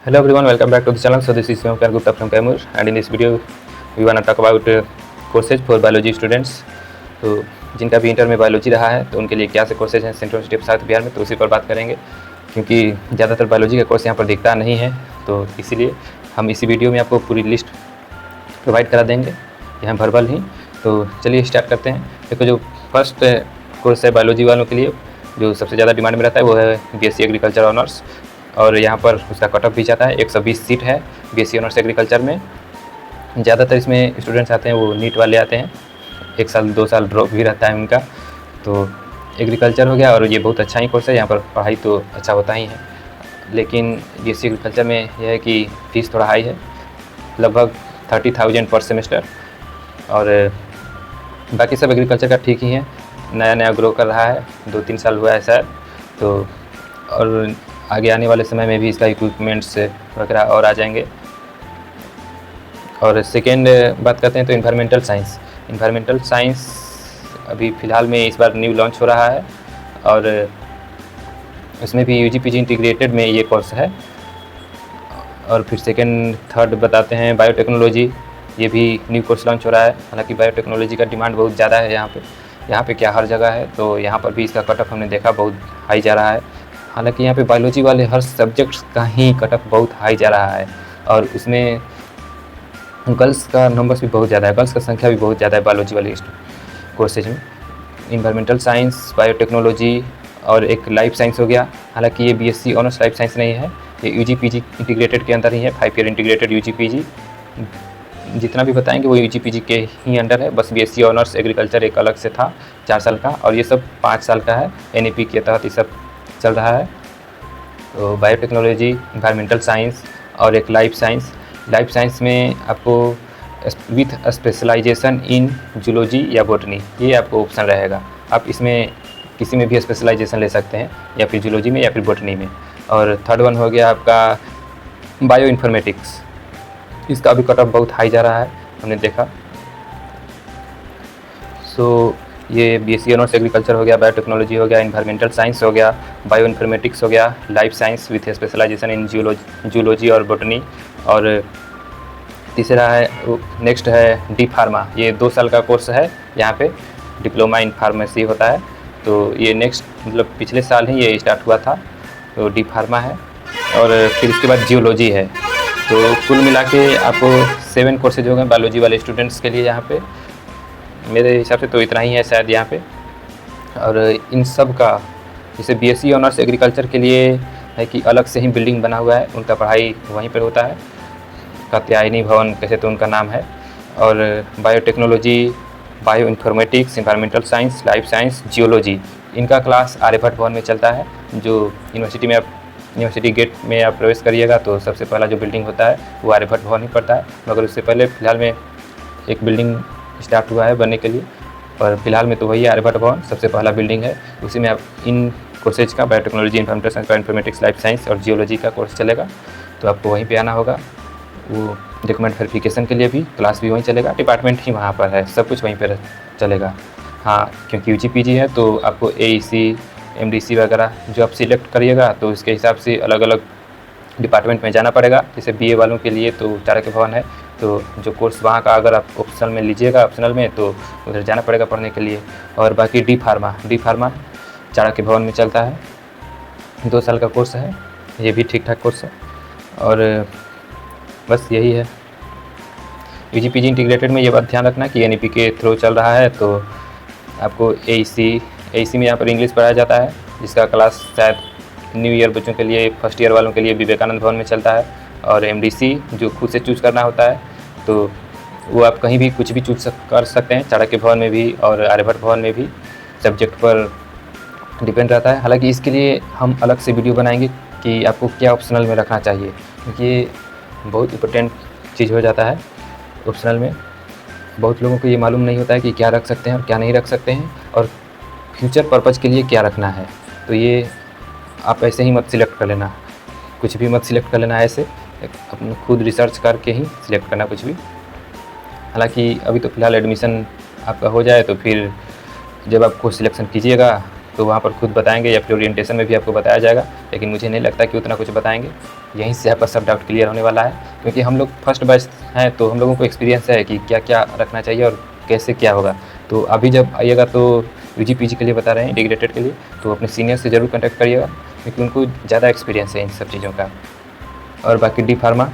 Hello everyone, welcome back to the channel. So this is Shivam Gupta from Kaimur, and in this video we wanna talk about courses for biology students. तो जिनका भी inter में biology रहा है तो उनके लिए क्या से कोर्सेज हैं central university of south Bihar में, तो उसी पर बात करेंगे क्योंकि ज़्यादातर बायोलॉजी का कोर्स यहाँ पर दिखता नहीं है, तो इसीलिए हम इसी वीडियो में आपको पूरी लिस्ट प्रोवाइड करा देंगे यहाँ वर्बल ही। तो चलिए स्टार्ट करते हैं। देखो, जो फर्स्ट कोर्स है बायोलॉजी वालों के लिए जो सबसे ज़्यादा डिमांड में रहता है वो है बीएससी एग्रीकल्चर ऑनर्स, और यहाँ पर उसका कट ऑफ भी जाता है। 120 सीट है बीएससी ऑनर्स एग्रीकल्चर में। ज़्यादातर इसमें स्टूडेंट्स आते हैं वो नीट वाले आते हैं, 1 साल 2 साल ड्रॉप भी रहता है उनका। तो एग्रीकल्चर हो गया, और ये बहुत अच्छा ही कोर्स है, यहाँ पर पढ़ाई तो अच्छा होता ही है, लेकिन बीएससी एग्रीकल्चर में यह है कि फ़ीस थोड़ा हाई है, लगभग 30,000 पर सेमेस्टर। और बाकी सब एग्रीकल्चर का ठीक ही है, नया नया ग्रो कर रहा है, 2-3 साल हुआ है शायद। तो और आगे आने वाले समय में भी इसका इक्विपमेंट्स वगैरह और आ जाएंगे। और सेकेंड बात करते हैं तो इन्वायरमेंटल साइंस अभी फ़िलहाल में इस बार न्यू लॉन्च हो रहा है, और इसमें भी यूजी पीजी इंटीग्रेटेड में ये कोर्स है। और फिर सेकेंड थर्ड बताते हैं बायोटेक्नोलॉजी, ये भी न्यू कोर्स लॉन्च हो रहा है। हालांकि बायोटेक्नोलॉजी का डिमांड बहुत ज़्यादा है यहाँ पे क्या हर जगह है, तो यहाँ पर भी इसका कट ऑफ हमने देखा बहुत हाई जा रहा है। हालांकि यहाँ पे बायोलॉजी वाले हर सब्जेक्ट्स का ही कट ऑफ बहुत हाई जा रहा है, और उसमें गर्ल्स का नंबर्स भी बहुत ज़्यादा है, गर्ल्स का संख्या भी बहुत ज़्यादा है बायोलॉजी वाले कोर्सेज में। इन्वायरमेंटल साइंस, बायोटेक्नोलॉजी और एक लाइफ साइंस हो गया। हालांकि ये बीएससी ऑनर्स लाइफ साइंस नहीं है, ये यूजी पीजी इंटीग्रेटेड के अंदर ही है, 5 ईयर इंटीग्रेटेड यूजी पीजी। जितना भी बताएंगे वो यूजी पीजी के ही अंडर है, बस बीएससी ऑनर्स एग्रीकल्चर एक अलग से था 4 साल का, और ये सब 5 साल का है। एनईपी के तहत ये सब चल रहा है। तो बायोटेक्नोलॉजी, इन्वायरमेंटल साइंस और एक लाइफ साइंस में आपको विथ स्पेशलाइजेशन इन जूलॉजी या बॉटनी, ये आपको ऑप्शन रहेगा। आप इसमें किसी में भी स्पेशलाइजेशन ले सकते हैं, या फिर जूलॉजी में या फिर बॉटनी में। और थर्ड वन हो गया आपका बायो इन्फॉर्मेटिक्स, इसका भी कट ऑफ बहुत हाई जा रहा है, हमने देखा। सो ये बीएससी ऑनर्स एग्रीकल्चर हो गया, बायोटेक्नोलॉजी हो गया, इन्वायरमेंटल साइंस हो गया, बायो इन्फॉर्मेटिक्स हो गया, life science with specialization in zoology और बॉटनी। और तीसरा है नेक्स्ट है डी फार्मा, ये 2 साल का कोर्स है, यहाँ पे डिप्लोमा इन फार्मेसी होता है। तो ये नेक्स्ट मतलब पिछले साल ही ये स्टार्ट हुआ था, तो डी फार्मा है। और फिर इसके बाद जियोलॉजी है। तो कुल मिला के आपको 7 कोर्सेज हो गए बायोलॉजी वाले स्टूडेंट्स के लिए यहाँ पे। मेरे हिसाब से तो इतना ही है शायद यहाँ पे। और इन सब का जैसे बीएससी ऑनर्स एग्रीकल्चर के लिए है कि अलग से ही बिल्डिंग बना हुआ है, उनका पढ़ाई वहीं पर होता है, कात्यायनी भवन कैसे तो उनका नाम है। और biotechnology, bio informatics, environmental science, life science, geology, इनका क्लास आर्यभट्ट भवन में चलता है। जो यूनिवर्सिटी गेट में आप प्रवेश करिएगा तो सबसे पहला जो बिल्डिंग होता है वो आर्यभट्ट भवन ही पड़ता है, मगर उससे पहले फ़िलहाल में एक बिल्डिंग स्टार्ट हुआ है बनने के लिए, और फिलहाल में तो वही आर्यभट्ट भवन सबसे पहला बिल्डिंग है। उसी में आप इन कोर्सेज का biotechnology, informatics, informatics, life science और जियोलॉजी का कोर्स चलेगा, तो आपको वहीं पे आना होगा। वो डॉक्यूमेंट वेरिफिकेशन के लिए भी क्लास भी वहीं चलेगा, डिपार्टमेंट ही वहाँ पर है, सब कुछ वहीं पर चलेगा। हाँ, क्योंकि यूजी पीजी है तो आपको एईसी, एमडीसी वगैरह जो आप सिलेक्ट करिएगा तो इसके हिसाब से अलग अलग डिपार्टमेंट में जाना पड़ेगा। जैसे बीए वालों के लिए तो चाणक्य भवन है, तो जो कोर्स वहाँ का अगर आप ऑप्शनल में लीजिएगा, ऑप्शनल में, तो उधर जाना पड़ेगा पढ़ने के लिए। और बाकी डी फार्मा चाणक्य भवन में चलता है, 2 साल का कोर्स है, ये भी ठीक ठाक कोर्स है। और बस यही है। यूजी पीजी इंटीग्रेटेड में ये बात ध्यान रखना कि एनईपी के थ्रू चल रहा है, तो आपको एईसी में यहाँ पर इंग्लिश पढ़ाया जाता है, जिसका क्लास शायद न्यू ईयर बच्चों के लिए, फर्स्ट ईयर वालों के लिए विवेकानंद भवन में चलता है। और एमडीसी जो खुद से चूज़ करना होता है, तो वो आप कहीं भी कुछ भी चूज कर सकते हैं, चाणक्य भवन में भी और आर्यभट्ट भवन में भी, सब्जेक्ट पर डिपेंड रहता है। हालांकि इसके लिए हम अलग से वीडियो बनाएंगे कि आपको क्या ऑप्शनल में रखना चाहिए, क्योंकि ये बहुत इम्पोर्टेंट चीज़ हो जाता है ऑप्शनल में। बहुत लोगों को ये मालूम नहीं होता है कि क्या रख सकते हैं और क्या नहीं रख सकते हैं, और फ्यूचर पर्पज़ के लिए क्या रखना है। तो ये आप ऐसे ही मत सिलेक्ट कर लेना, कुछ भी मत सिलेक्ट कर लेना, ऐसे अपने खुद रिसर्च करके ही सिलेक्ट करना कुछ भी। हालांकि अभी तो फ़िलहाल एडमिशन आपका हो जाए, तो फिर जब आपको सिलेक्शन कीजिएगा तो वहाँ पर खुद बताएंगे या फिर ओरिएंटेशन में भी आपको बताया जाएगा, लेकिन मुझे नहीं लगता कि उतना कुछ बताएंगे। यहीं से आपका सब डाउट क्लियर होने वाला है, क्योंकि हम लोग फर्स्ट बैच हैं तो हम लोगों को एक्सपीरियंस है कि क्या क्या रखना चाहिए और कैसे क्या होगा। तो अभी जब आइएगा तो यूजी पीजी के लिए बता रहे हैं, इंटीग्रेटेड के लिए, तो अपने सीनियर से ज़रूर कॉन्टैक्ट करिएगा, क्योंकि उनको ज़्यादा एक्सपीरियंस है इन सब चीज़ों का। और बाकी डी फार्मा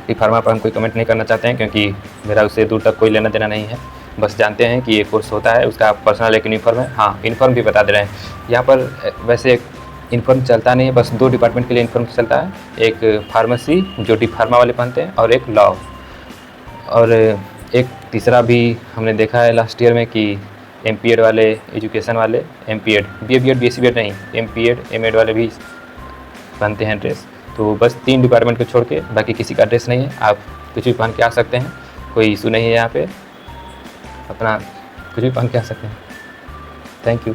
पर हम कोई कमेंट नहीं करना चाहते हैं, क्योंकि मेरा उससे दूर तक कोई लेना देना नहीं है। बस जानते हैं कि ये कोर्स होता है, उसका पर्सनल एक यूनिफॉर्म है। हाँ, यूनिफॉर्म भी बता दे रहे हैं यहाँ पर। वैसे यूनिफॉर्म चलता नहीं है, बस 2 डिपार्टमेंट के लिए यूनिफॉर्म चलता है, एक फार्मेसी जो डी फार्मा वाले पहनते हैं और एक लॉ। और एक तीसरा भी हमने देखा है लास्ट ईयर में कि एमपीएड वाले, एजुकेशन वाले, एमपीएड, बीए बीएससी बीएड नहीं, एमपीएड एमएड वाले भी पहनते हैं ड्रेस। तो बस 3 डिपार्टमेंट को छोड़ के बाकी किसी का ड्रेस नहीं है। आप कुछ भी पहन के आ सकते हैं, कोई इशू नहीं है यहाँ पे, अपना कुछ भी पहन के आ सकते हैं। Thank you.